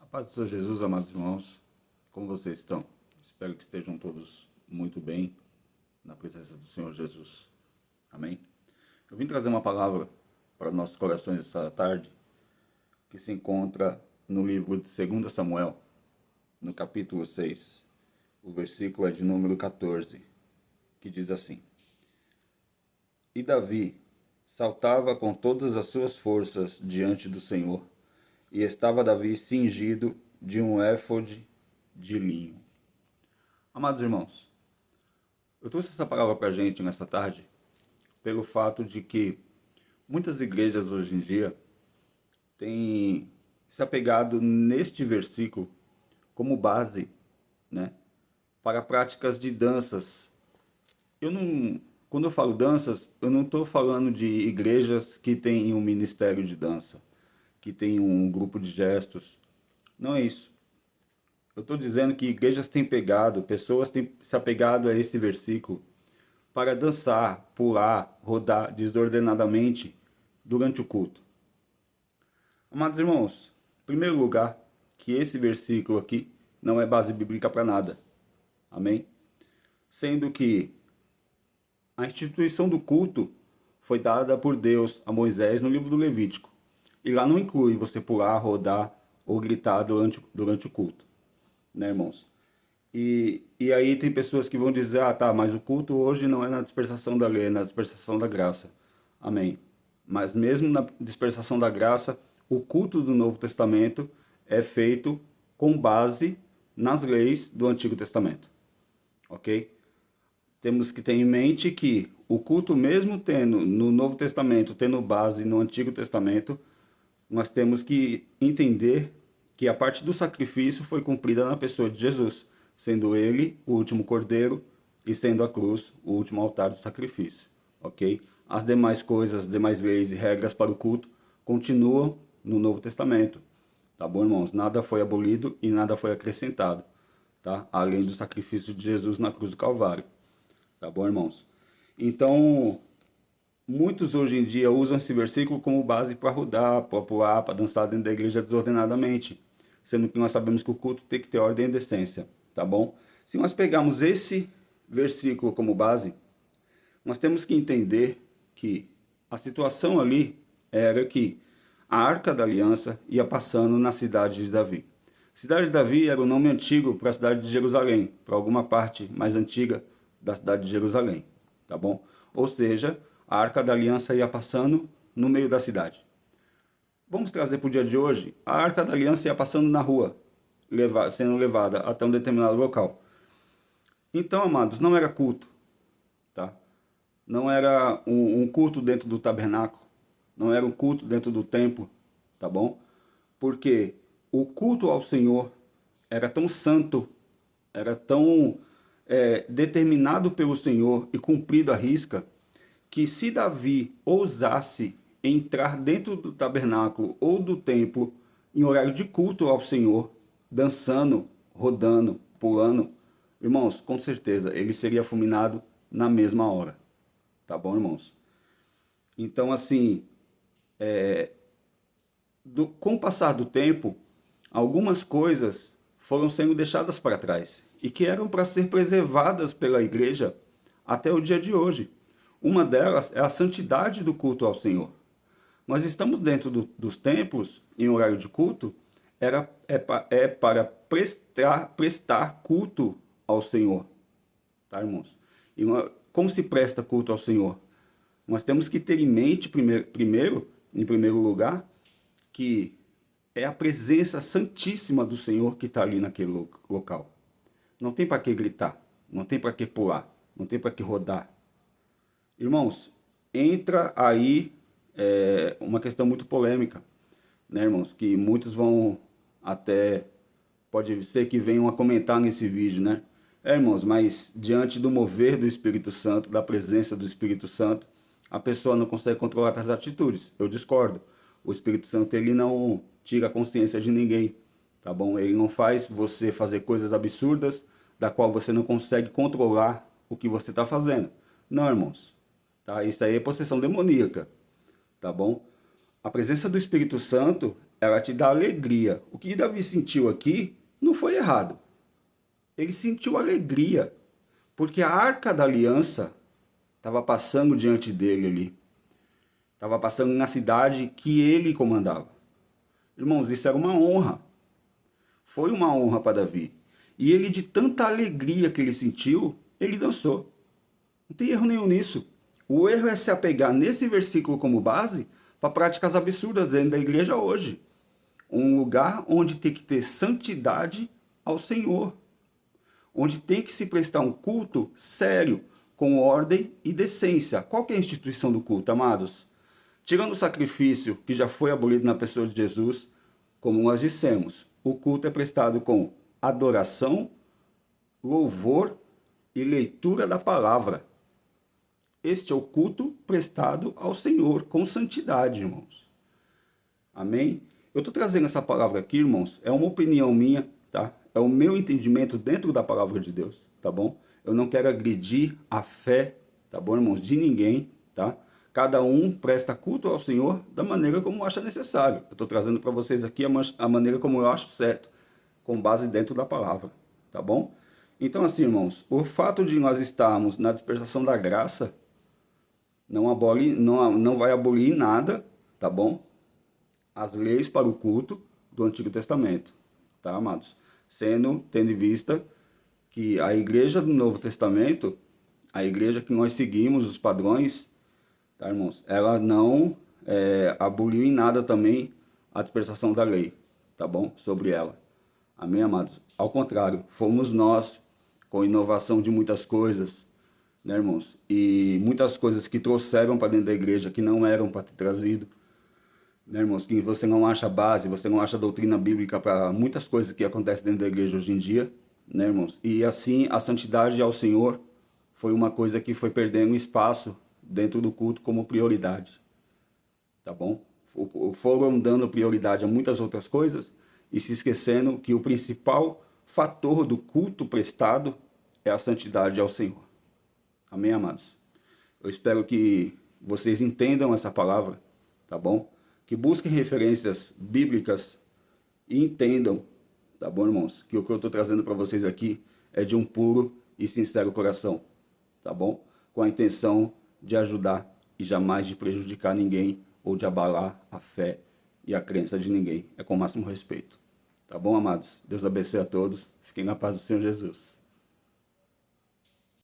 Paz do Senhor Jesus, amados irmãos, como vocês estão? Espero que estejam todos muito bem na presença do Senhor Jesus. Amém? Eu vim trazer uma palavra para nossos corações essa tarde, que se encontra no livro de 2 Samuel, no capítulo 6. O versículo é de número 14, que diz assim: E Davi saltava com todas as suas forças diante do Senhor, e estava Davi cingido de um éfode de linho. Amados irmãos, eu trouxe essa palavra para a gente nessa tarde pelo fato de que muitas igrejas hoje em dia têm se apegado neste versículo como base, né, para práticas de danças. Quando eu falo danças, eu não estou falando de igrejas que têm um ministério de dança, que tem um grupo de gestos. Não é isso. Eu estou dizendo que igrejas têm pegado, pessoas têm se apegado a esse versículo para dançar, pular, rodar desordenadamente durante o culto. Amados irmãos, em primeiro lugar, que esse versículo aqui não é base bíblica para nada. Amém? Sendo que a instituição do culto foi dada por Deus a Moisés no livro do Levítico. E lá não inclui você pular, rodar ou gritar durante o culto, né, irmãos? E aí tem pessoas que vão dizer, tá, mas o culto hoje não é na dispersação da lei, é na dispersação da graça. Amém. Mas mesmo na dispersação da graça, o culto do Novo Testamento é feito com base nas leis do Antigo Testamento. Ok? Temos que ter em mente que o culto, mesmo tendo no Novo Testamento, tendo base no Antigo Testamento, nós temos que entender que a parte do sacrifício foi cumprida na pessoa de Jesus, sendo ele o último cordeiro e sendo a cruz o último altar do sacrifício, ok? As demais coisas, as demais leis e regras para o culto continuam no Novo Testamento, tá bom, irmãos? Nada foi abolido e nada foi acrescentado, tá? Além do sacrifício de Jesus na cruz do Calvário, tá bom, irmãos? Então, muitos hoje em dia usam esse versículo como base para rodar, para pular, para dançar dentro da igreja desordenadamente, sendo que nós sabemos que o culto tem que ter ordem e decência, tá bom? Se nós pegarmos esse versículo como base, nós temos que entender que a situação ali era que a Arca da Aliança ia passando na cidade de Davi. Cidade de Davi era o nome antigo para a cidade de Jerusalém, para alguma parte mais antiga da cidade de Jerusalém, tá bom? Ou seja, a Arca da Aliança ia passando no meio da cidade. Vamos trazer para o dia de hoje, a Arca da Aliança ia passando na rua, sendo levada até um determinado local. Então, amados, não era culto, tá? Não era um culto dentro do tabernáculo, não era um culto dentro do templo, tá bom? Porque o culto ao Senhor era tão santo, era tão determinado pelo Senhor e cumprido à risca, que se Davi ousasse entrar dentro do tabernáculo ou do templo em horário de culto ao Senhor, dançando, rodando, pulando, irmãos, com certeza ele seria fulminado na mesma hora. Tá bom, irmãos? Então, assim, com o passar do tempo, algumas coisas foram sendo deixadas para trás e que eram para ser preservadas pela igreja até o dia de hoje. Uma delas é a santidade do culto ao Senhor. Nós estamos dentro dos templos, em horário de culto, para prestar culto ao Senhor. Tá, irmãos? E como se presta culto ao Senhor? Nós temos que ter em mente, em primeiro lugar, que é a presença santíssima do Senhor que está ali naquele local. Não tem para que gritar, não tem para que pular, não tem para que rodar. Irmãos, entra aí uma questão muito polêmica, né, irmãos? Que muitos vão até, pode ser que venham a comentar nesse vídeo, né? Irmãos, mas diante do mover do Espírito Santo, da presença do Espírito Santo, a pessoa não consegue controlar as atitudes. Eu discordo. O Espírito Santo, ele não tira a consciência de ninguém, tá bom? Ele não faz você fazer coisas absurdas, da qual você não consegue controlar o que você está fazendo. Não, irmãos. Tá? Isso aí é possessão demoníaca, tá bom? A presença do Espírito Santo ela te dá alegria. O que Davi sentiu aqui não foi errado. Ele sentiu alegria, porque a arca da aliança estava passando diante dele ali. Estava passando na cidade que ele comandava. Irmãos, isso era uma honra. Foi uma honra para Davi. E ele, de tanta alegria que ele sentiu, ele dançou. Não tem erro nenhum nisso. O erro é se apegar nesse versículo como base para práticas absurdas dentro da igreja hoje. Um lugar onde tem que ter santidade ao Senhor. Onde tem que se prestar um culto sério, com ordem e decência. Qual que é a instituição do culto, amados? Tirando o sacrifício que já foi abolido na pessoa de Jesus, como nós dissemos, o culto é prestado com adoração, louvor e leitura da palavra. Este é o culto prestado ao Senhor, com santidade, irmãos. Amém? Eu estou trazendo essa palavra aqui, irmãos, é uma opinião minha, tá? É o meu entendimento dentro da palavra de Deus, tá bom? Eu não quero agredir a fé, tá bom, irmãos, de ninguém, tá? Cada um presta culto ao Senhor da maneira como acha necessário. Eu estou trazendo para vocês aqui a maneira como eu acho certo, com base dentro da palavra, tá bom? Então, assim, irmãos, o fato de nós estarmos na dispensação da graça não vai abolir em nada, tá bom? As leis para o culto do Antigo Testamento, tá, amados? Tendo em vista que a igreja do Novo Testamento, a igreja que nós seguimos, os padrões, tá, irmãos? Ela não aboliu em nada também a dispensação da lei, tá bom? Sobre ela. Amém, amados? Ao contrário, fomos nós, com inovação de muitas coisas, né, irmãos? E muitas coisas que trouxeram para dentro da igreja que não eram para ter trazido, né, irmãos? Que você não acha base, você não acha doutrina bíblica para muitas coisas que acontecem dentro da igreja hoje em dia, né, irmãos? E assim, a santidade ao Senhor foi uma coisa que foi perdendo espaço dentro do culto como prioridade, tá bom? Foram dando prioridade a muitas outras coisas e se esquecendo que o principal fator do culto prestado é a santidade ao Senhor. Amém, amados? Eu espero que vocês entendam essa palavra, tá bom? Que busquem referências bíblicas e entendam, tá bom, irmãos? Que o que eu estou trazendo para vocês aqui é de um puro e sincero coração, tá bom? Com a intenção de ajudar e jamais de prejudicar ninguém ou de abalar a fé e a crença de ninguém. É com o máximo respeito. Tá bom, amados? Deus abençoe a todos. Fiquem na paz do Senhor Jesus.